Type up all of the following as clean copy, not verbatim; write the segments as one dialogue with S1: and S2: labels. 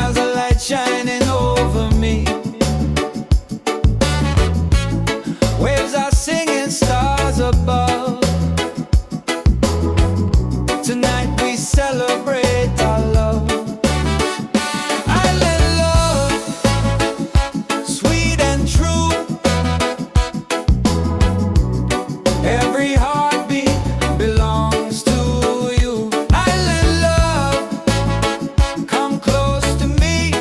S1: smiles a light shining over me. Waves are singing, stars above. Tonight we celebrate our love. Island love, sweet and true. Every heartbeat belongs to you. Island love, come close to me.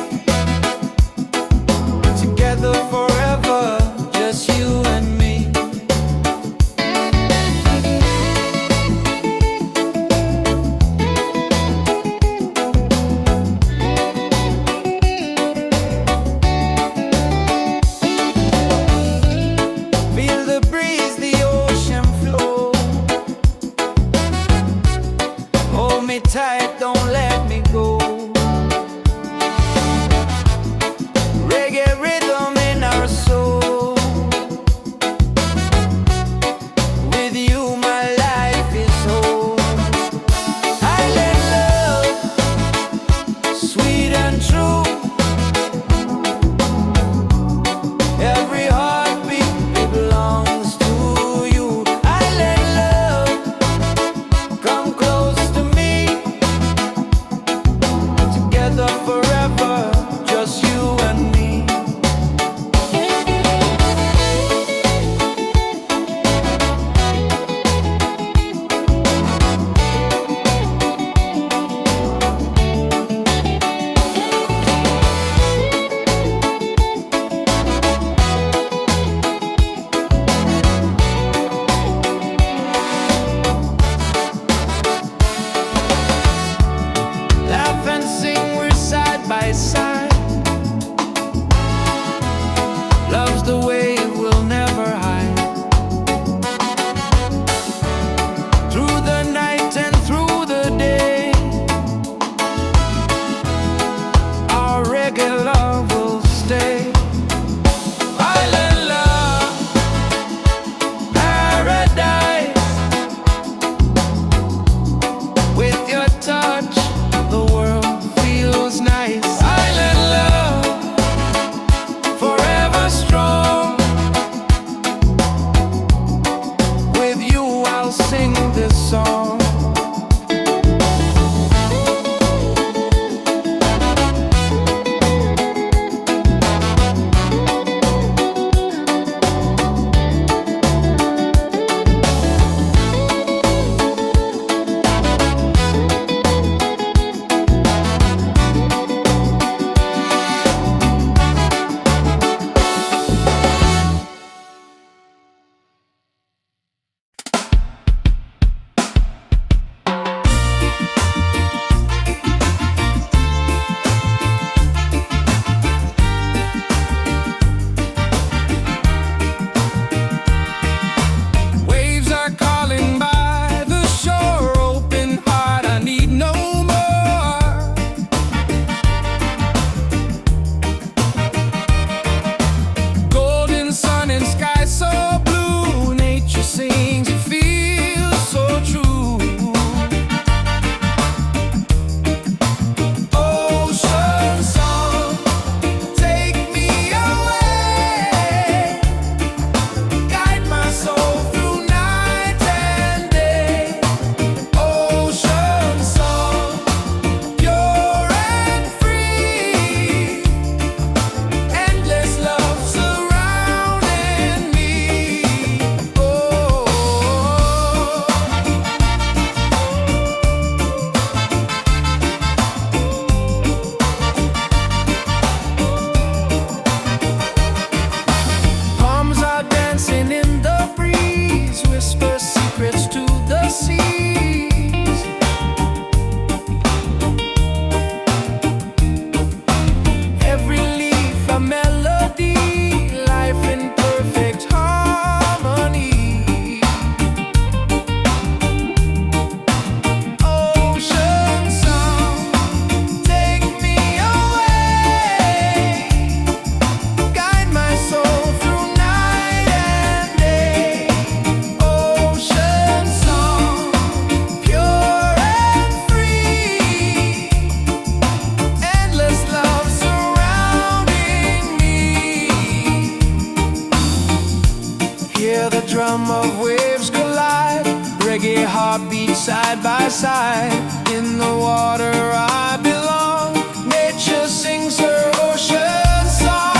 S1: drum of waves collide. Reggae heartbeat side by side. In the water I belong. Nature sings her ocean song.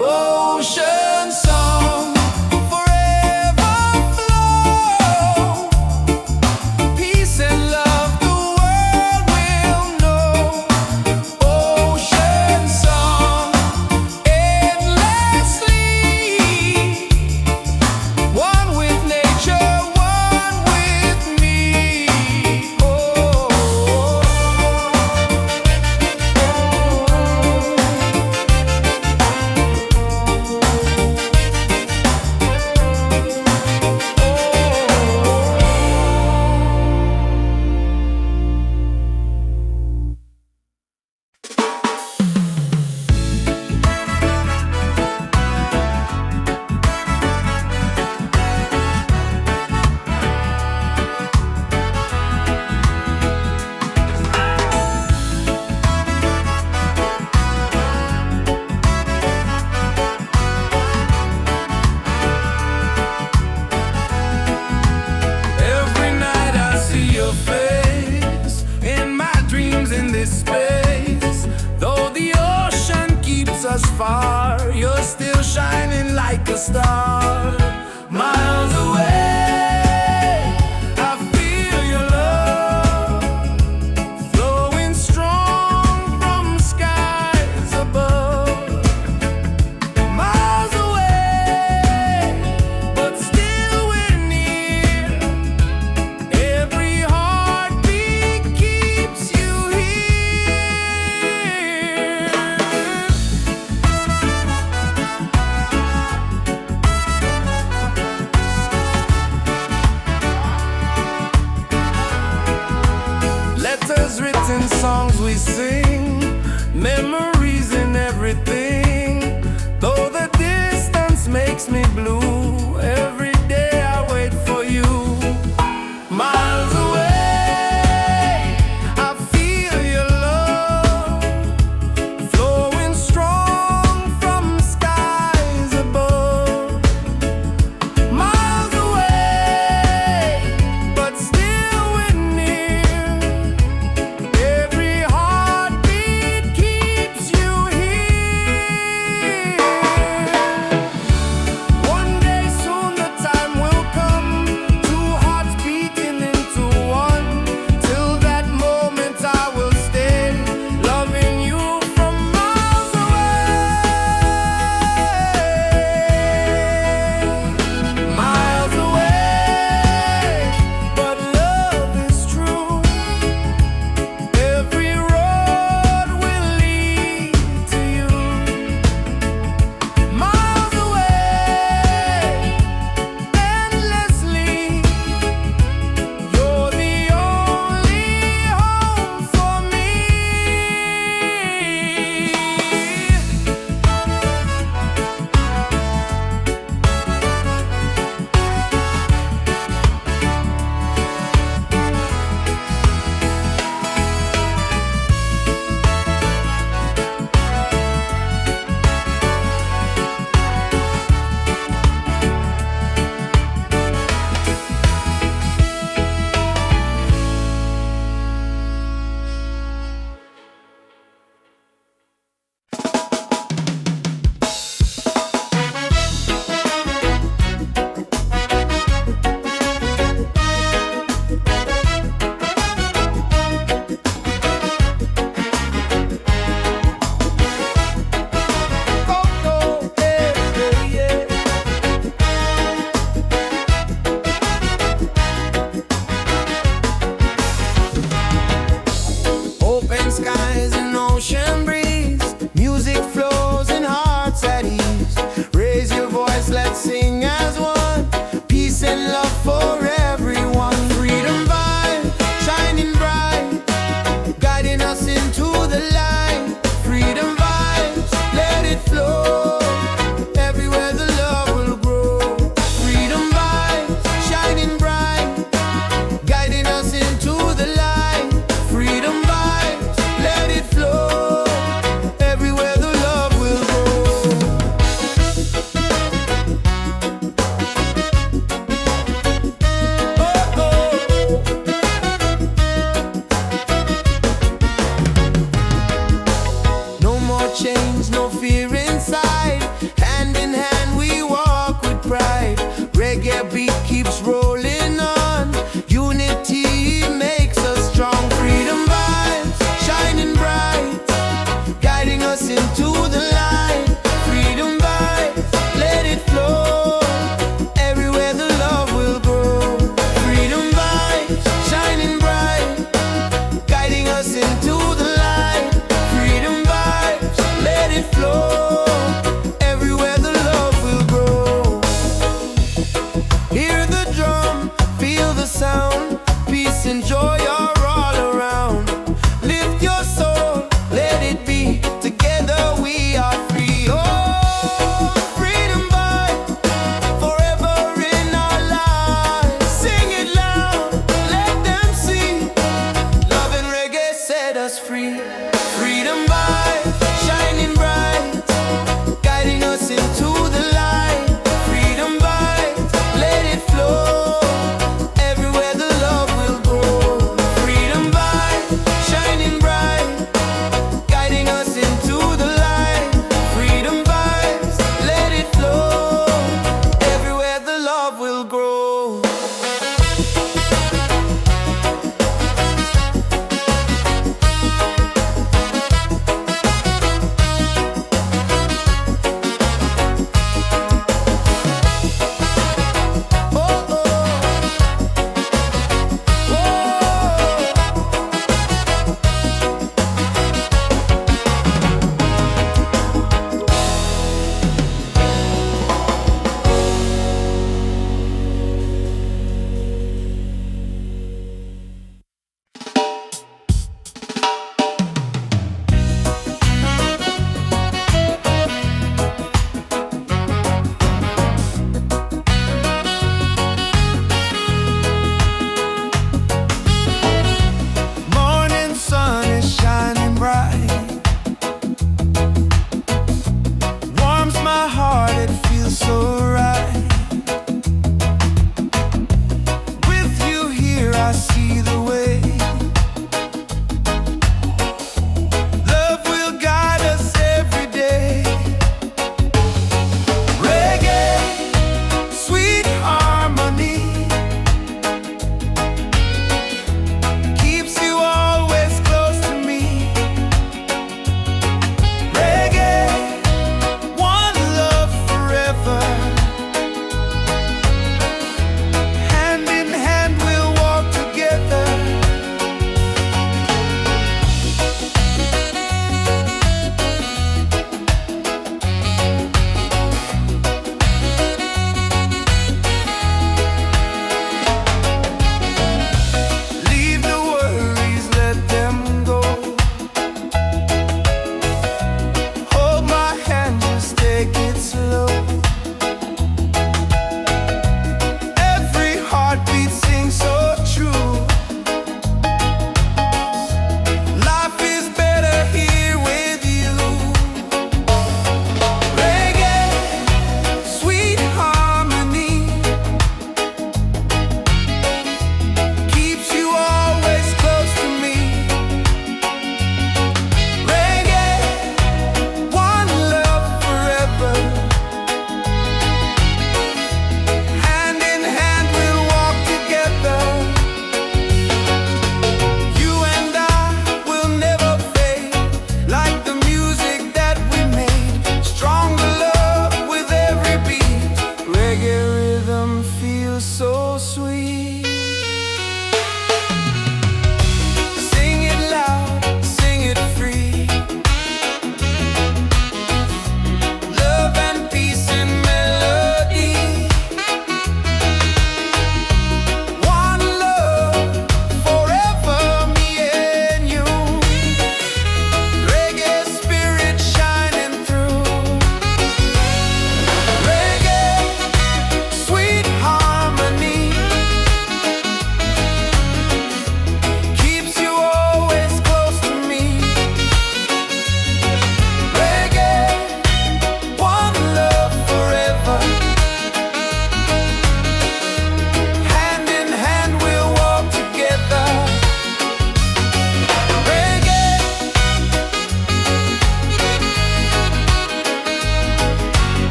S1: Ocean song, forever flow. Peace and love the world will know. Ocean song, endlessly. One with nature, one with me. Oh. Every night I see your face in my dreams in this space. Though the ocean keeps us far, you're still shining like a star. Miles away, I feel your love flowing strong from skies above. Miles away, but still we're near. Every heartbeat keeps you here. Letters written, songs we sing, memories in everything. Though the distance makes me blue, every day I wait for you. Miles away, I feel your love flowing strong from skies above. Miles away, but still we're near. Every heartbeat keeps you here. One day soon the keeps rolling on. Unity makes us strong. Freedom vibes shining bright, guiding us into the light. Freedom vibes, let it flow. Everywhere the love will grow. Freedom vibes shining bright, guiding us into the light. Freedom vibes, let it flow. Everywhere the love will grow. Hear the drum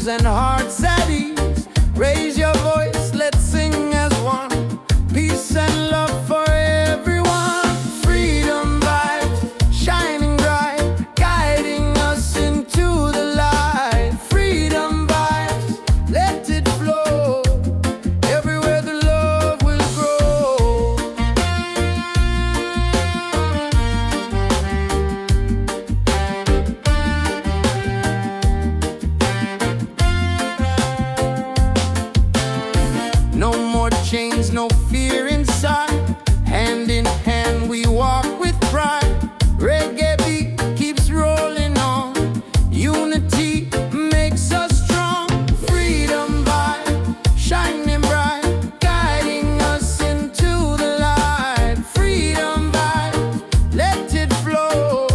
S1: minds and hearts at ease. Raise your voice, let's sing as one. Peace and love for everyone. Freedom vibes, shining bright, guiding us into the light. Freedom vibes, let it flow. Everywhere the love will grow. No more chains, no fear inside. Hand in hand we walk with pride. Reggae beat keeps rolling on. Unity makes us strong. Freedom vibe, shining bright, guiding us into the light. Freedom vibe, let it flow.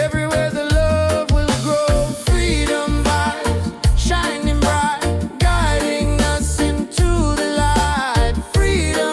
S1: Everywhere the love will grow. Freedom vibes, shining bright, guiding us into the light. Freedom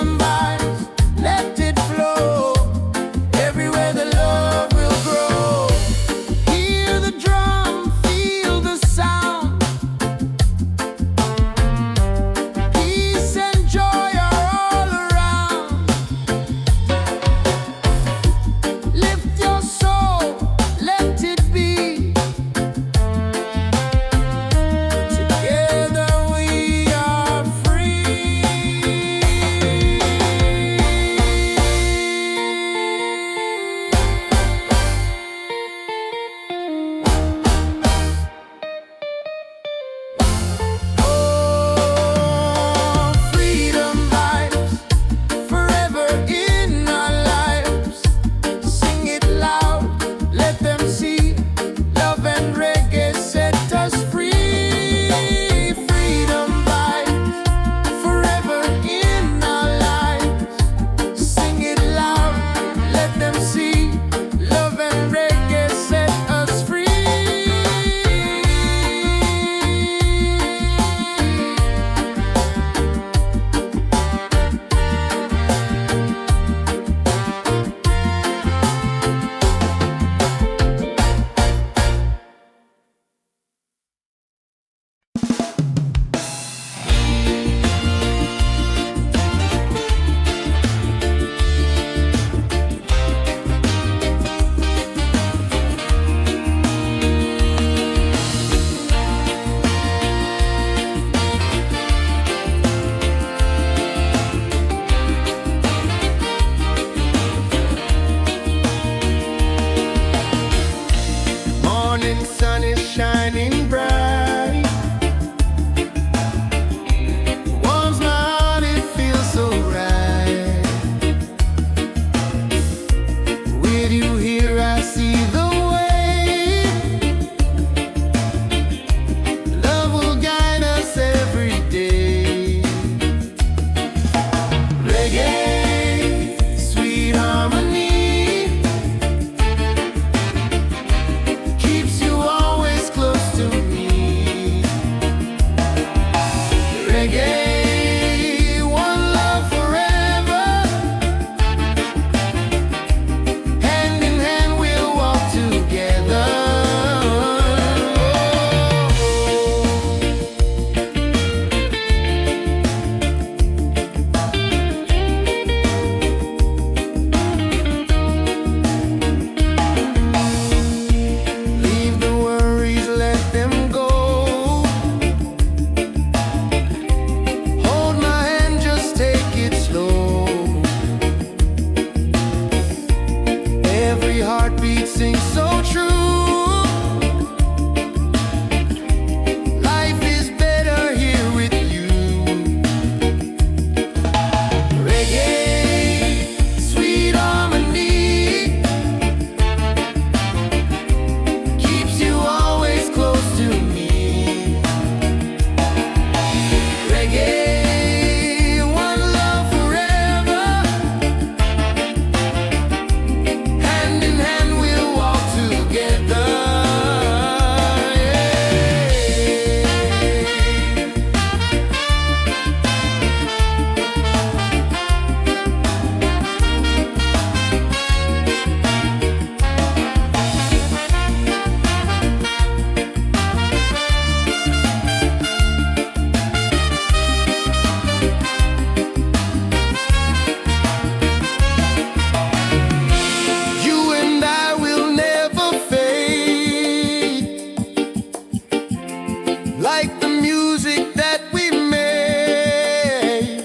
S1: like the music that we made.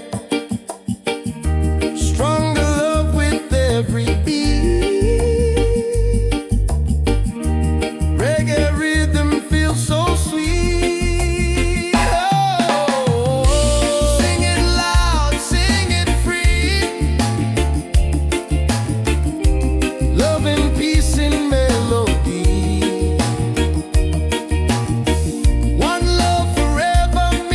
S1: Stronger love with every beat. Reggae rhythm feels so sweet. Oh, sing it loud, sing it free. Love and peace in melody. One love forevermore.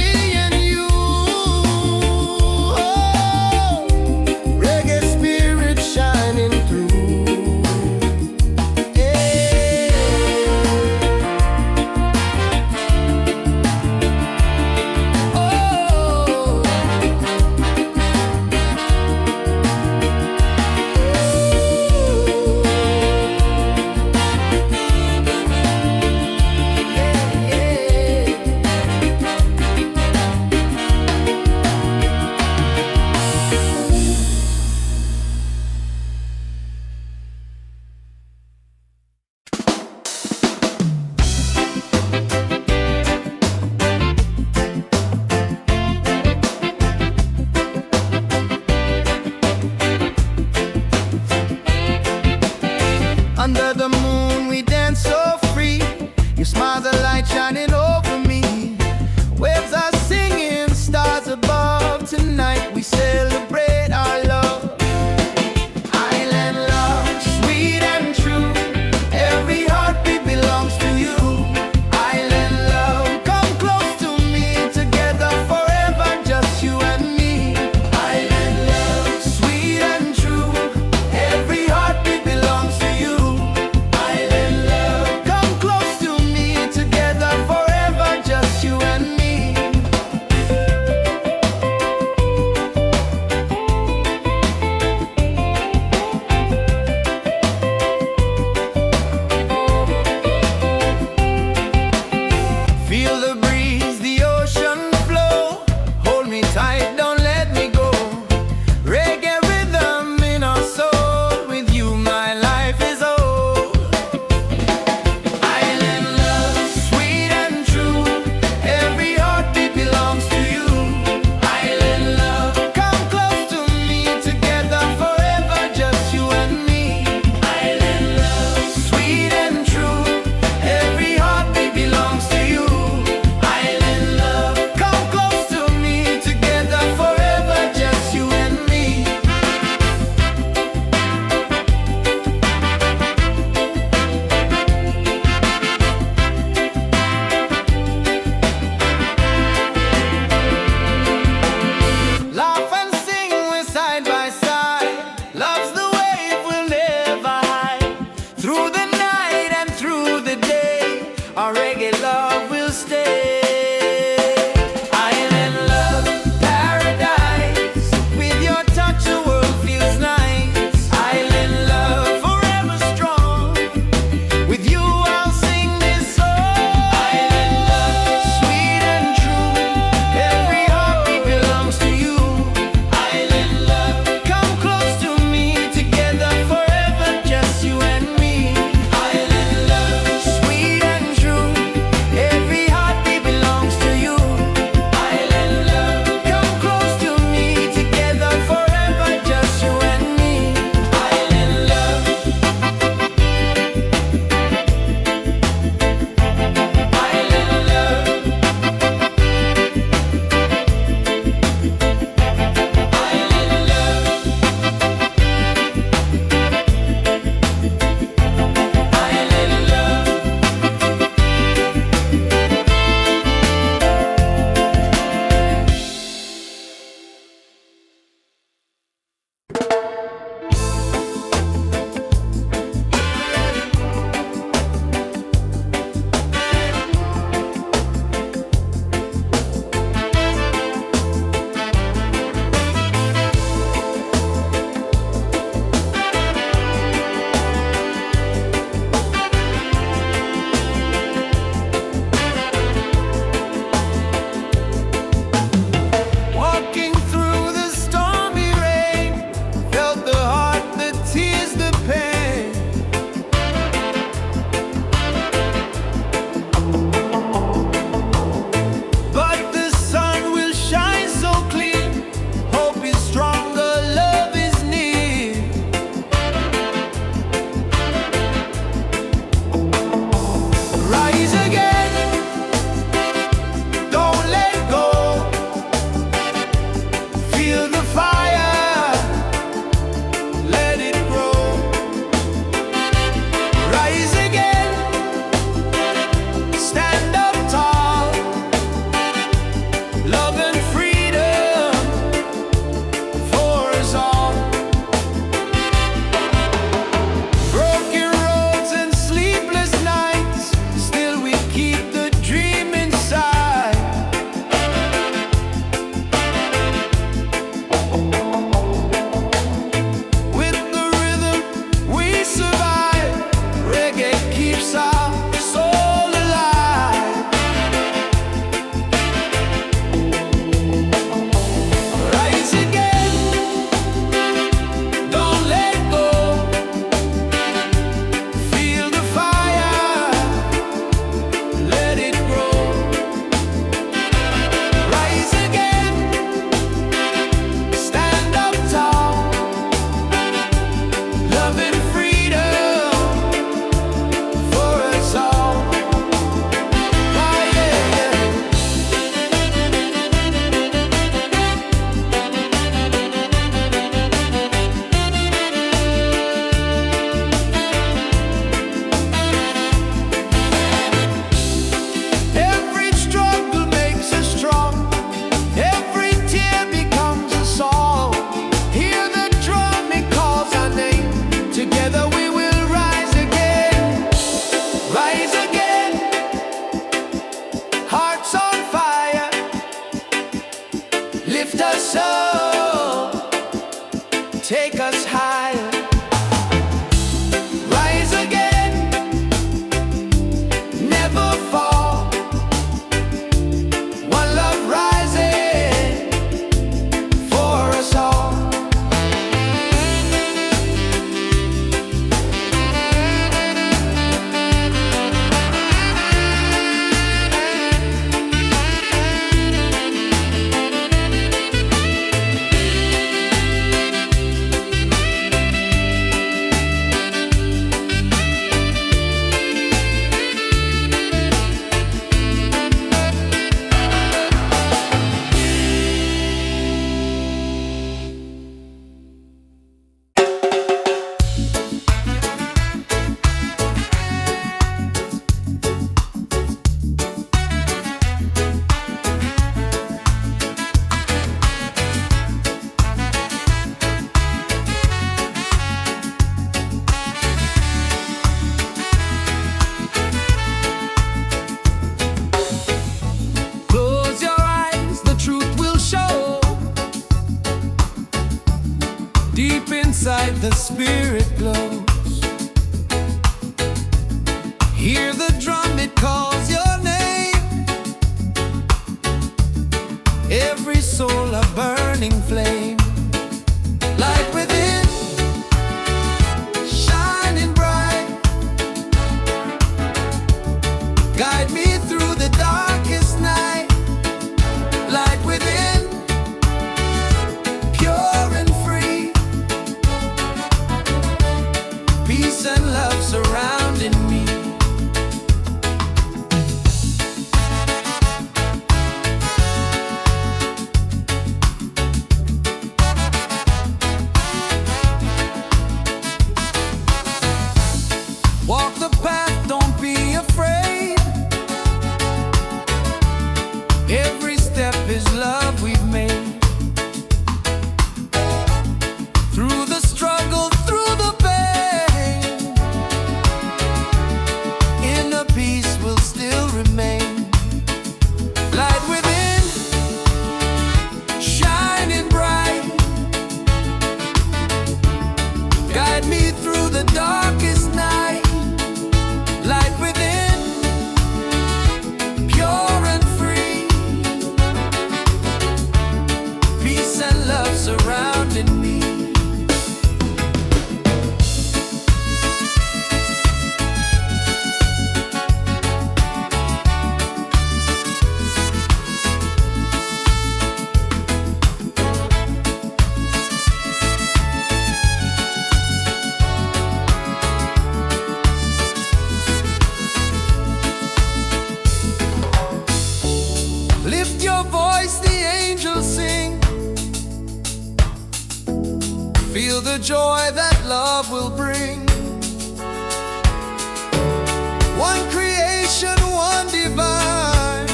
S1: us soar, take us higher, rise again, never fall. One love rising for us all. Close your eyes, the truth will show. Deep inside the spirit glows. Hear the drum, it calls your name. Every soul a burning flame. Light within, shining bright. Guide me through the darkest night. Light within, pure and free. Peace and love surrounding me. Walk the path, don't be afraid. Every step is love we've made. Through the struggle, through the pain, inner peace will still remain. Light within, shining bright. Guide me through the darkest night. Light within, pure and free. Peace and love surrounding me. Lift your voice, the angels sing. Feel the joy that love will bring. One creation, one divine.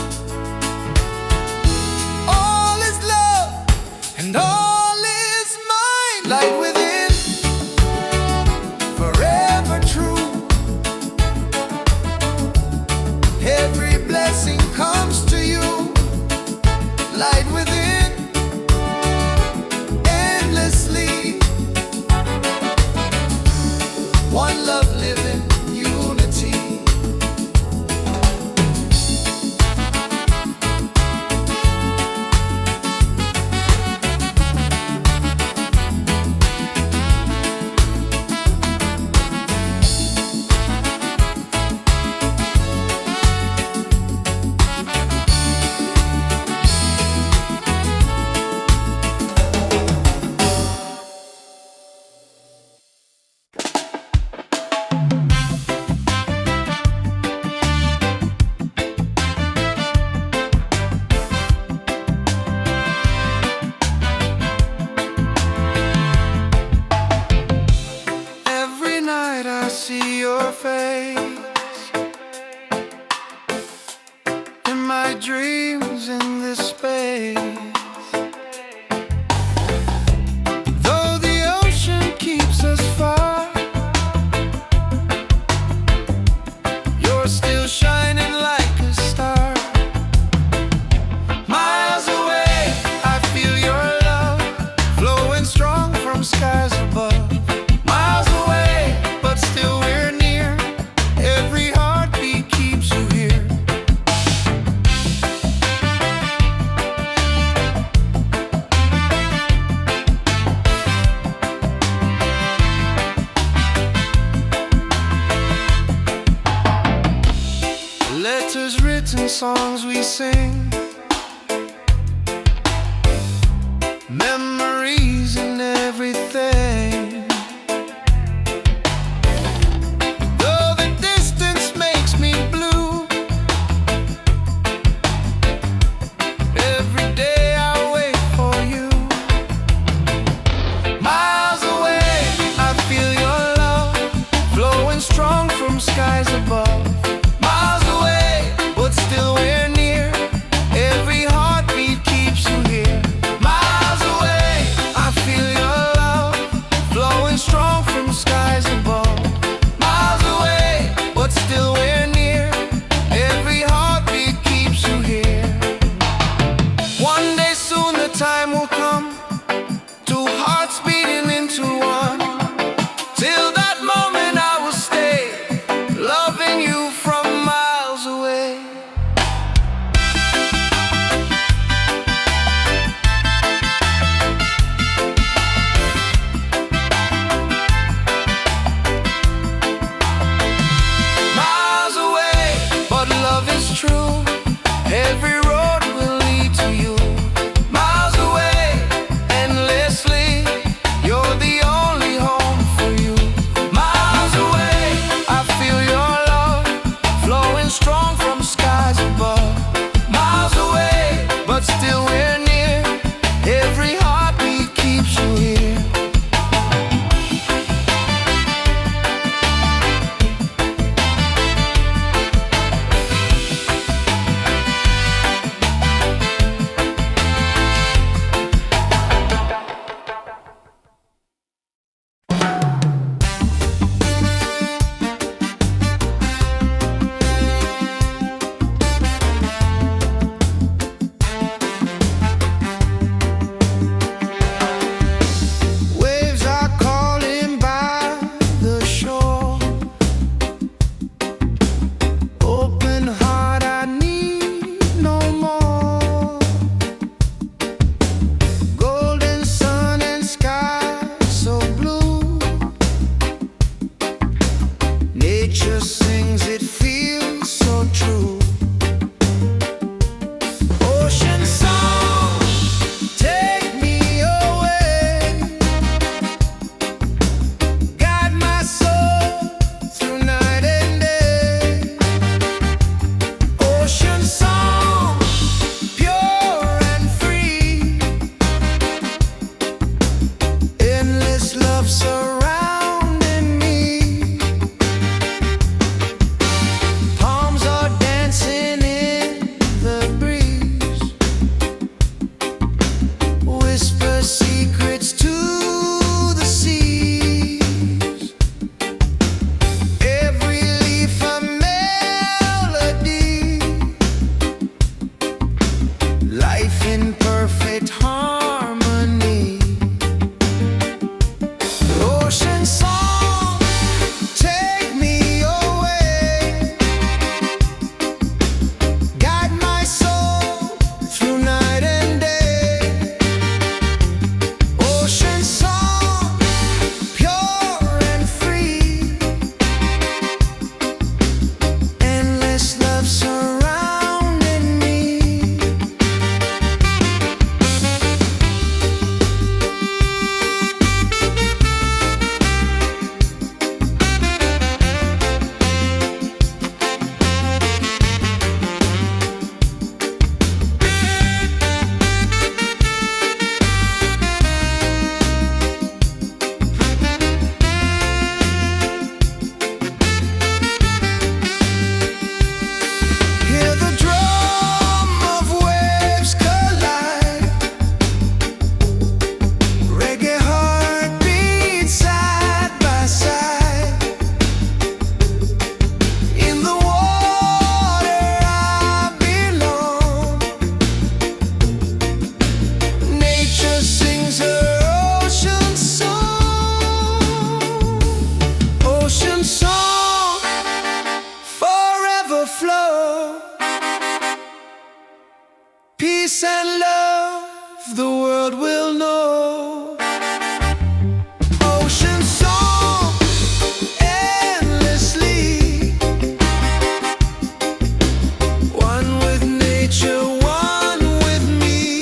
S1: All is love and all is mine. Light within, forever true. Every blessing comes to you. Light within, endlessly. life in perfect harmony. Ocean song, take me away, guide my soul through night and day. Ocean song, pure and free, endless love surrounding me. Hear the drum of waves collide, reggae heartbeats side by side. In the water I belong, nature sings her ocean song. Ocean song, forever flow, peace and love the world will know. Ocean song, endlessly, one with nature, one with me.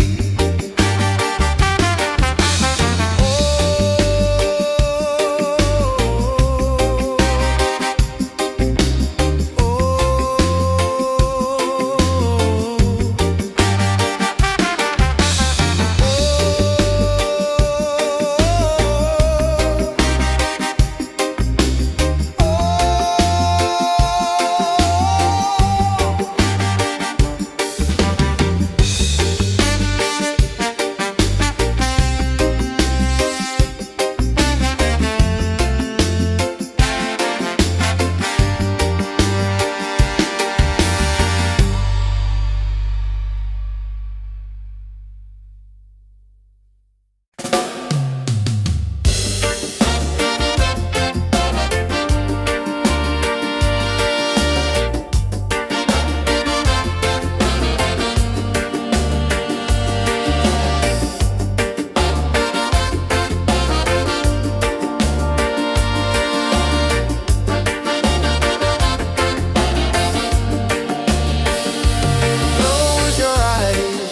S1: Close your eyes,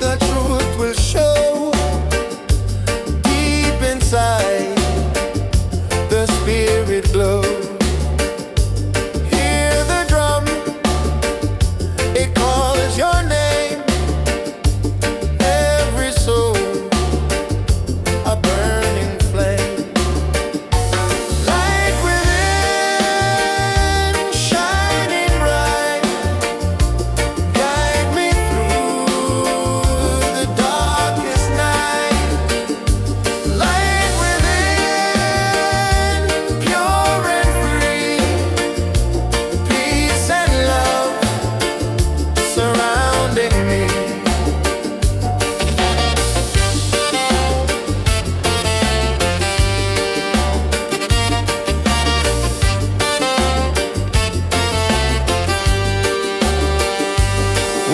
S1: the truth will show. Deep inside, the spirit glows. Hear the drum, it calls your name. Every soul, a burning flame. Light within, shining bright, guide me through the darkest night. Light within, pure and free, peace and love surrounding me.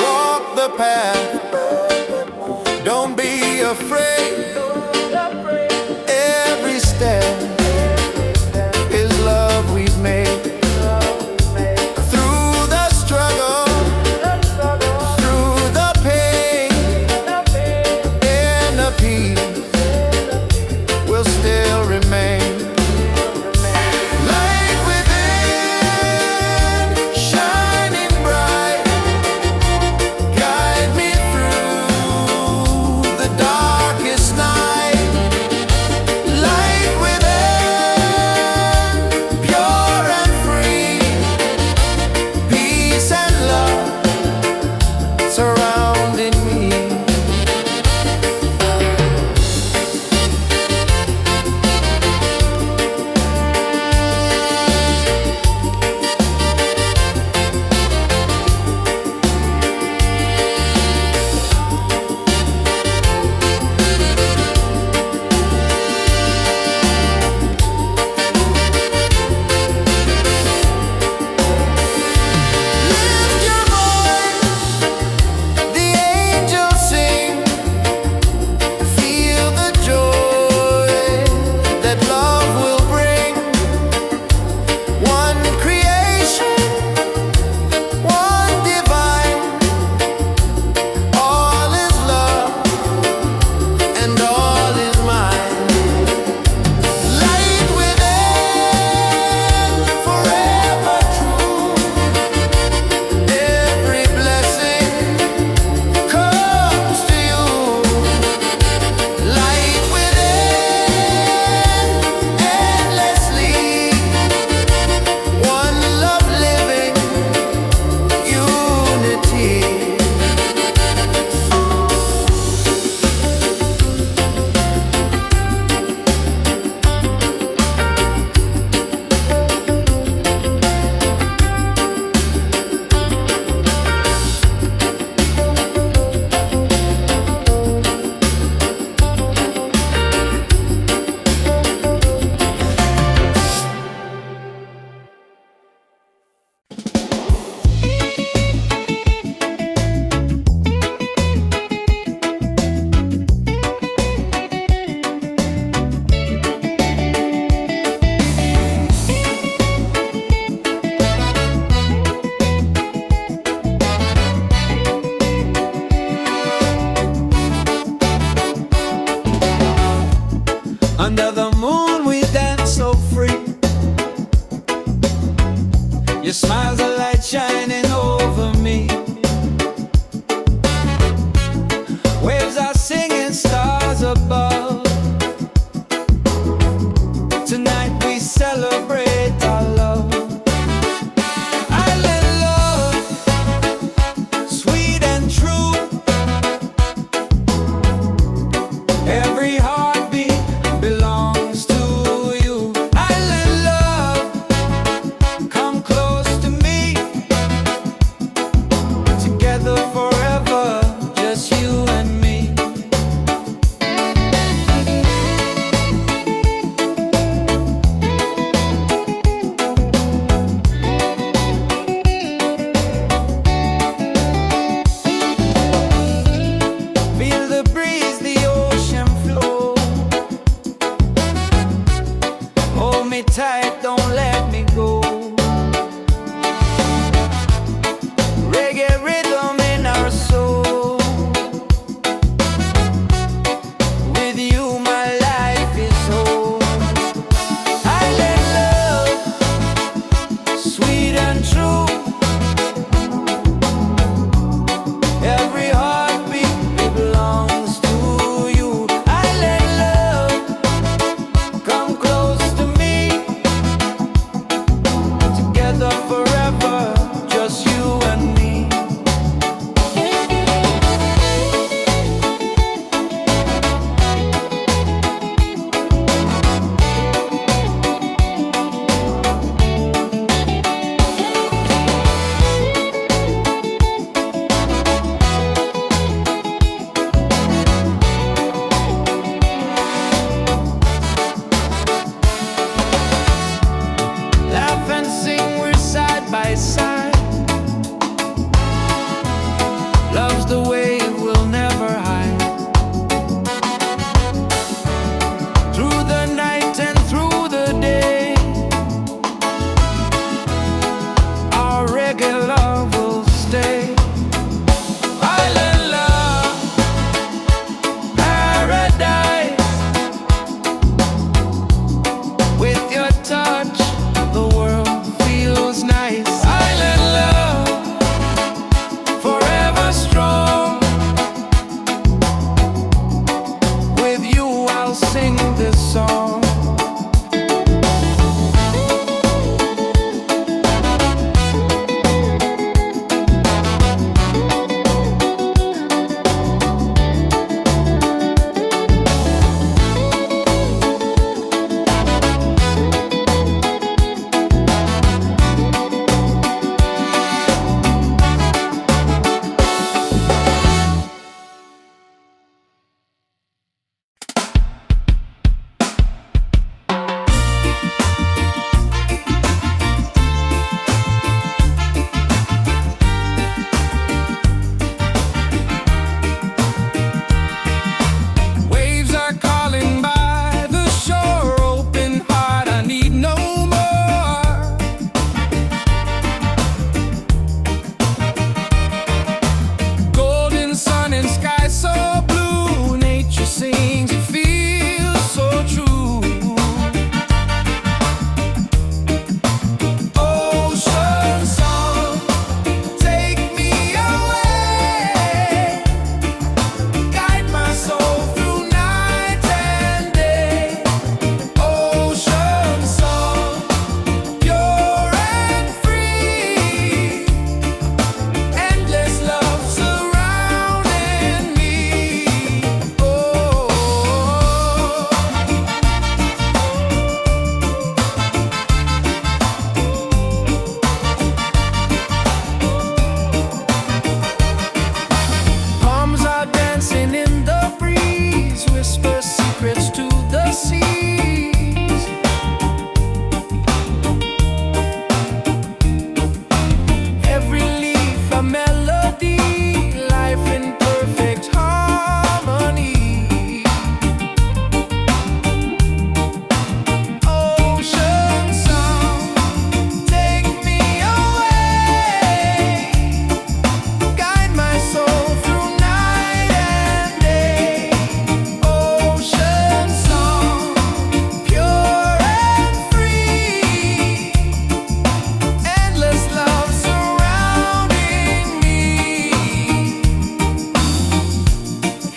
S1: Walk the path, don't be afraid. Every step is love we've made. Through the struggle, through the pain, inner peace will still remain. Light within, shining bright, guide me through the darkest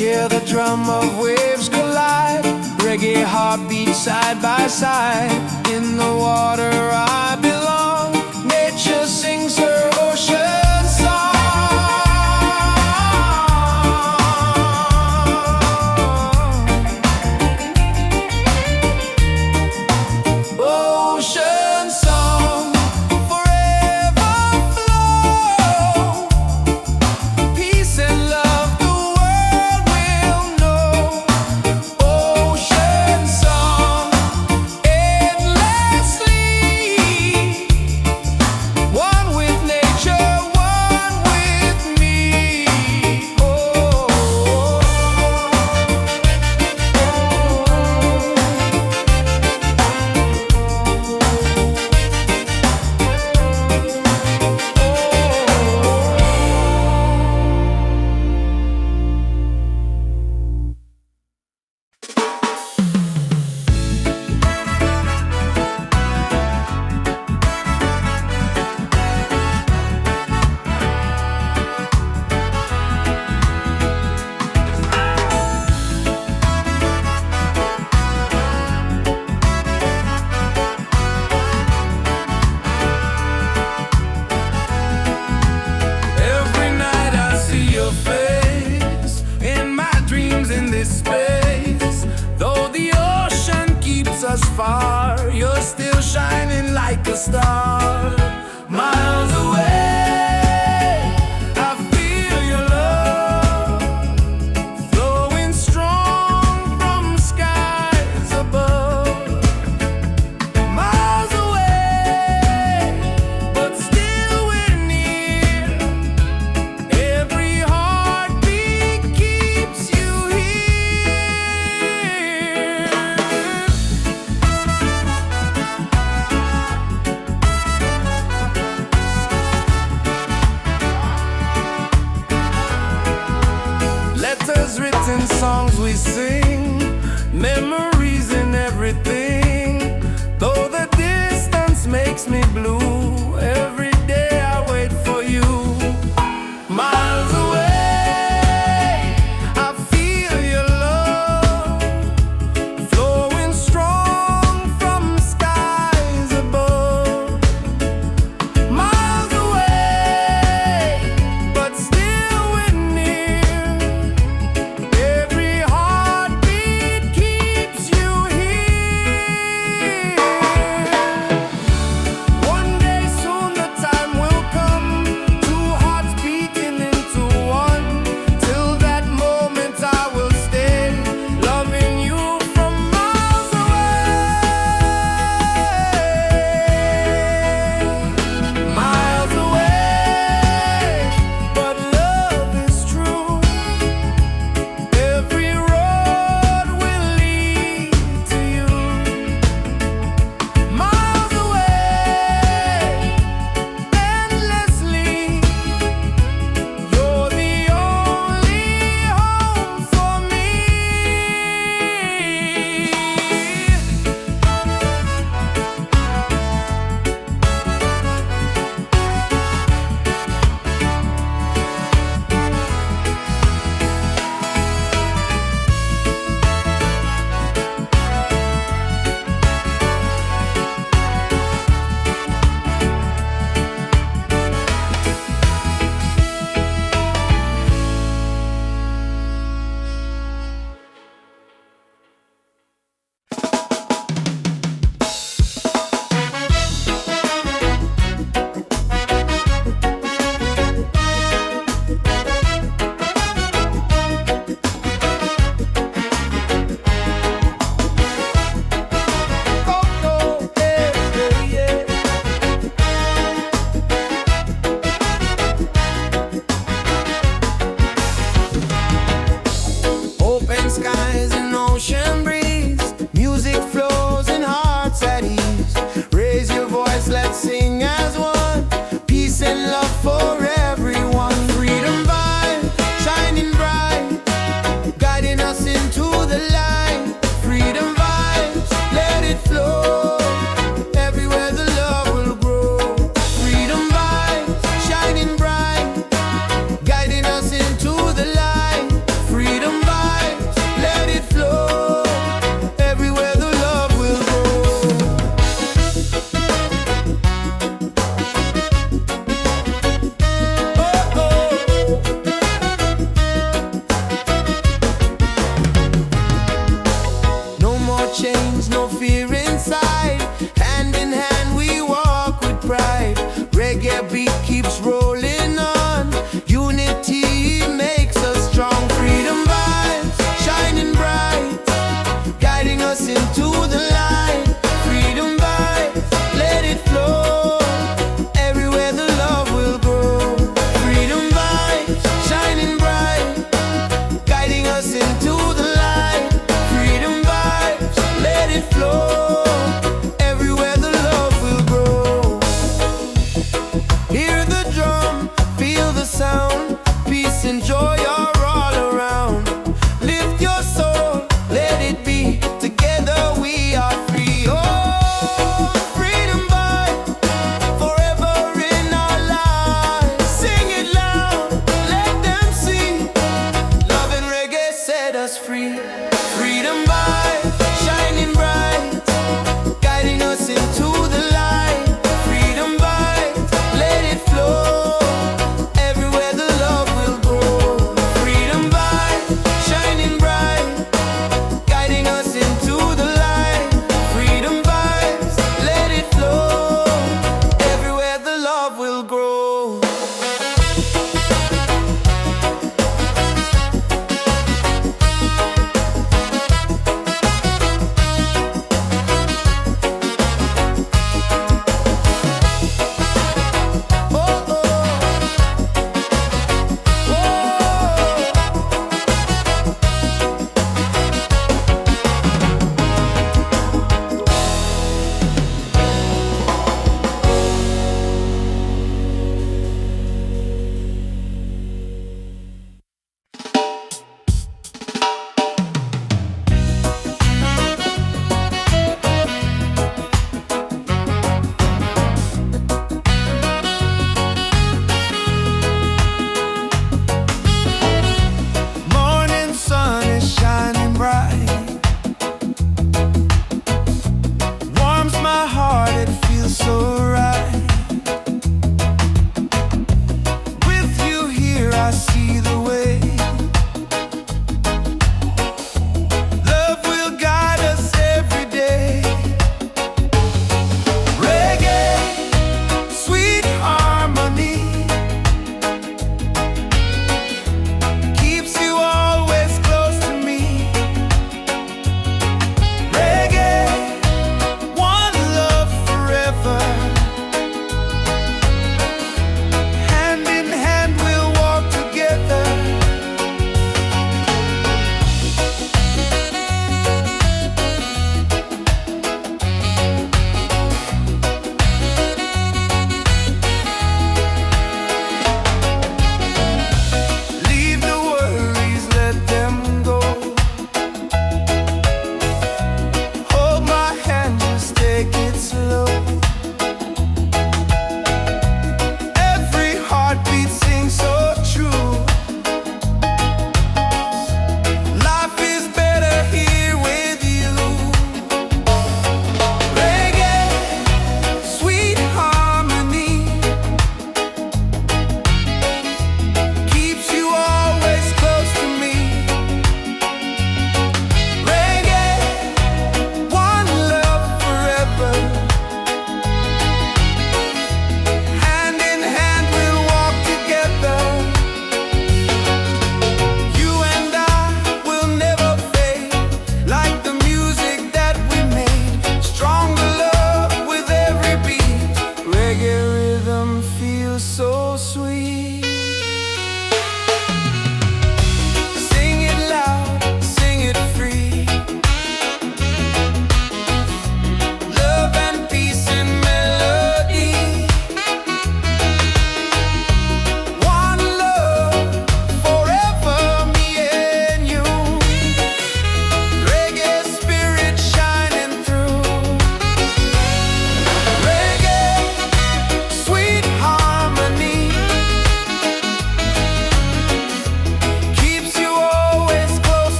S1: Hear the drum of waves collide, reggae heartbeat side by side. In the water I belong, nature sings her ocean song. Ocean song, forever flow. Peace and love the world will know. Ocean song, endlessly. One with nature, one with me. Oh. Every night I see your face in my dreams in this space. Though the ocean keeps us far, you're still shining like a star. Miles away, I feel your love flowing strong from skies above. Miles away, but still we're near. Every heartbeat keeps you here. Letters written, songs we sing, memories in everything. Though the distance makes me blue, every day I wait for you. Miles away, I feel your love flowing strong from skies above. Miles away, but still we're near. Every heartbeat keeps you here. One day soon the us free. Freedom vibes, shining bright, guiding us into the light. Freedom vibes, let it flow, everywhere the love will grow. Freedom vibes, shining bright, guiding us into the light. Freedom vibes, let it flow, everywhere the love will grow.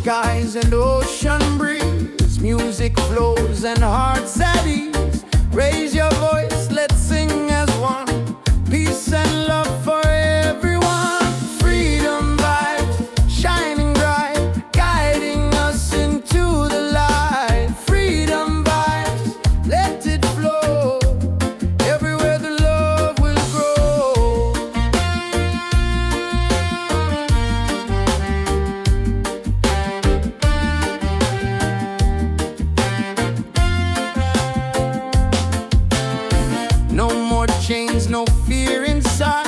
S1: skies and ocean breeze, music flows and hearts at ease. Raise your voice, let's sing as one. Peace and love for everyone. Freedom vibes, shining bright, guiding us into the light. Freedom vibes, let it flow. Everywhere the love will grow. No more chains, no fear inside.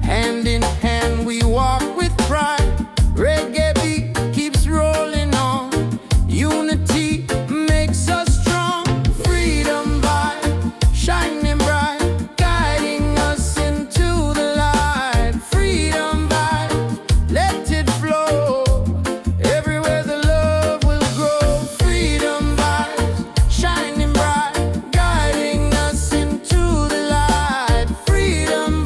S1: Hand in hand we walk with pride. Reggae beat keeps rolling on. Unity makes us strong. Freedom vibe, shining bright, guiding us into the light. Freedom vibe, let it flow. Everywhere the love will grow. Freedom vibes, shining bright, guiding us into the light. Freedom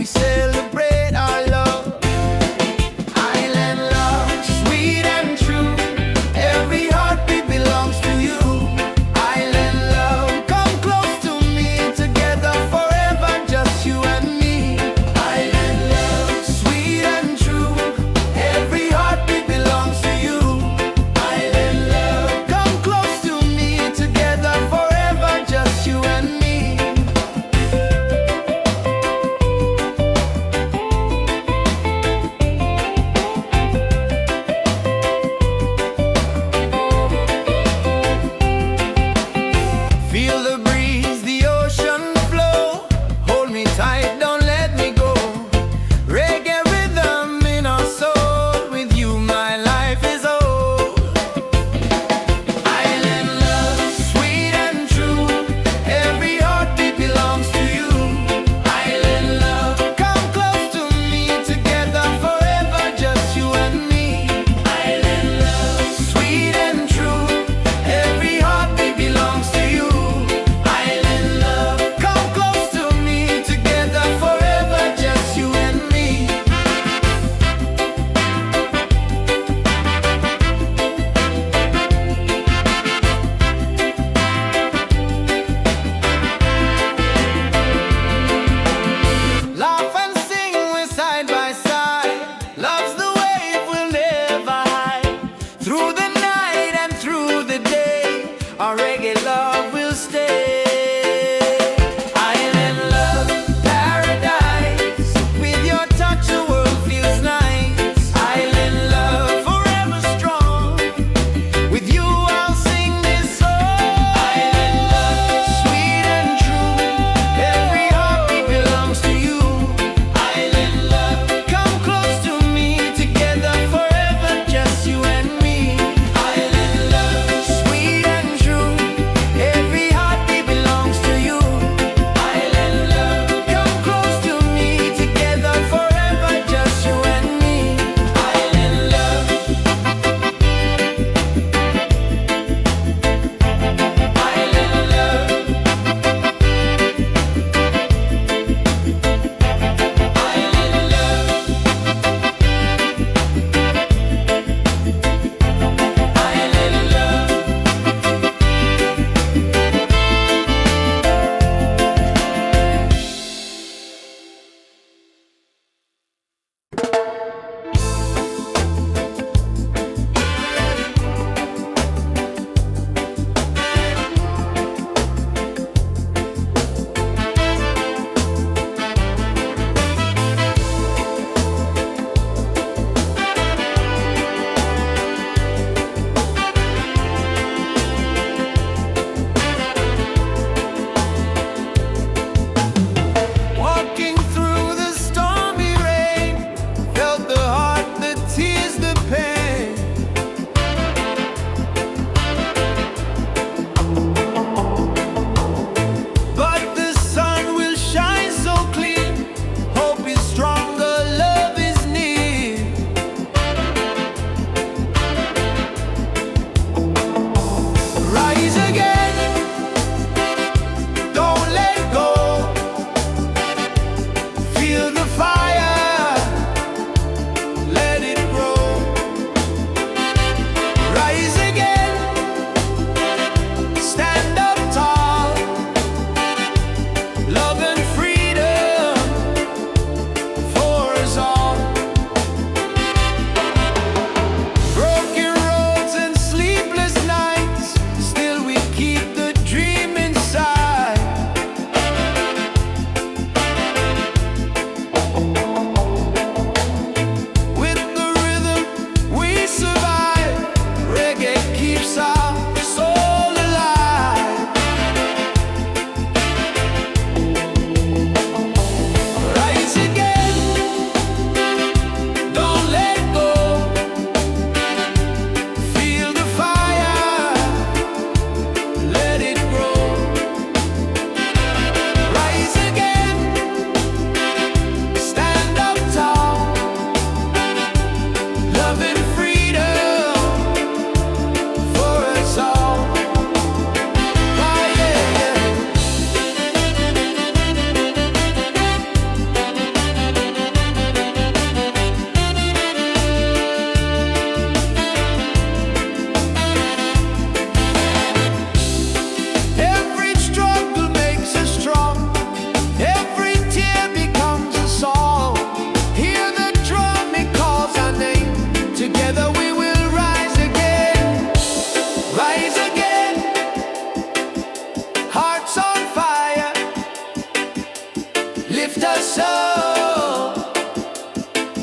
S1: celebrate our love. Island love, sweet and true. Every heartbeat belongs to you. Island love, come close to me. Together forever, just you and me. Island love, sweet and true. Every heartbeat belongs to you. Island love, come close to me. Together forever, just you and me.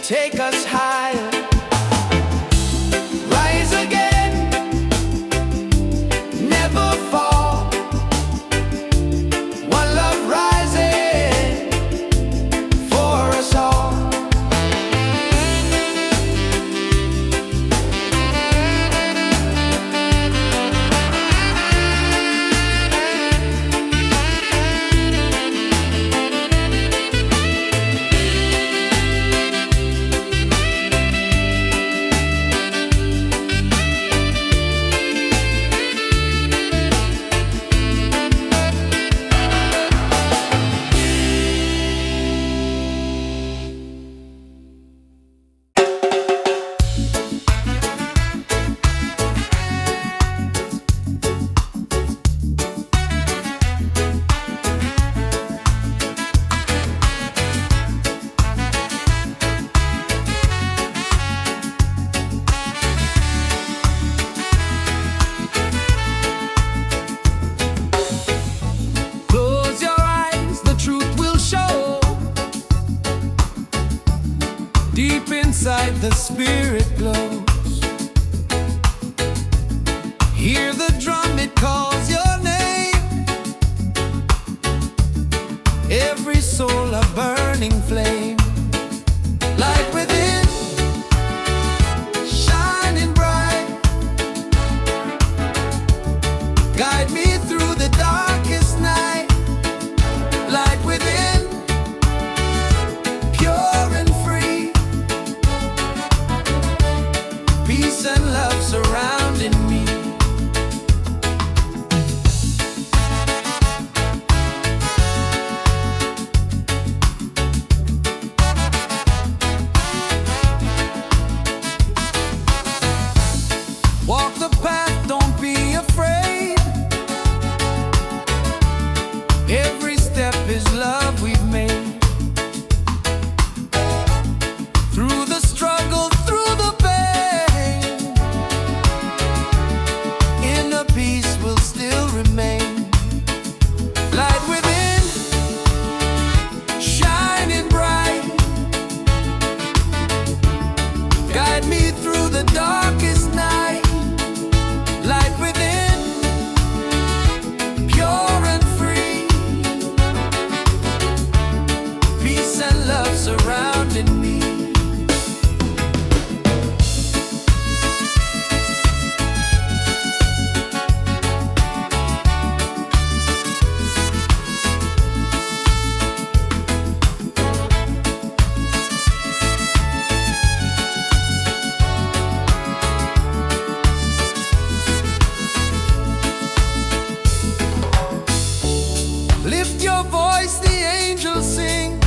S1: take us higher. Rise again, never fall. One love rising for us all. Deep inside the spirit glows. Hear the drum, it calls your name. Every soul a burning flame. Light within, shining bright. Guide me through the darkest night. Light within, pure and free. Peace and love surrounding me. Walk the path, don't be afraid. Every step is love we've made. Through the struggle, through the pain, inner peace will still remain. Light within, shining bright. Guide me through the darkest night. Light within, pure and free. Peace and love surrounding me. Lift your voice, the angels sing.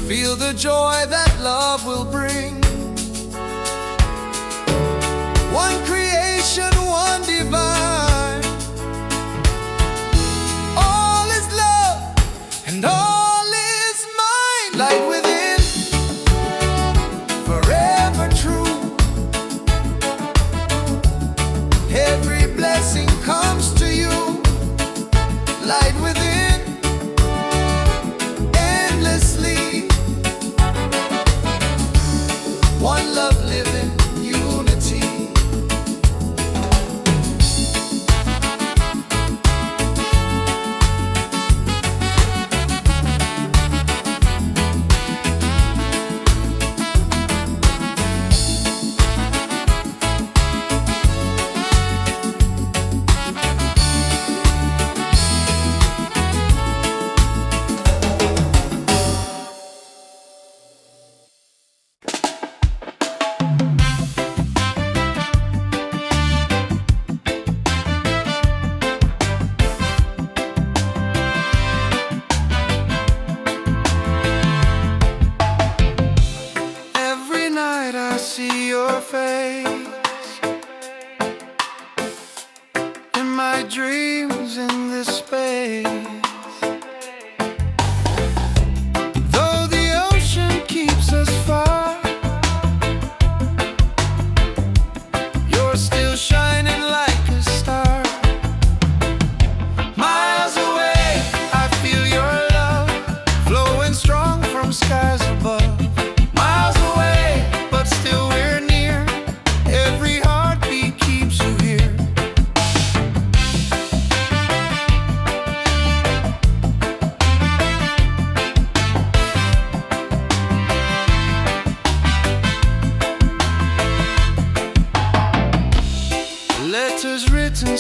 S1: Feel the joy that love will bring. One creation, one divine. All is love and all is mine. Light within, forever true. Every blessing comes to you. Light within, endlessly. One love living, unity.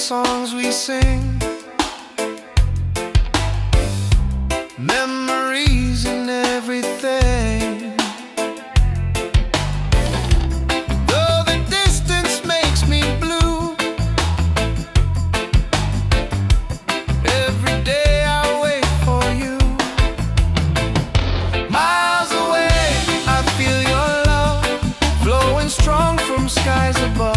S1: songs we sing, memories and everything. Though the distance makes me blue, every day I wait for you. Miles away, I feel your love flowing strong from skies above.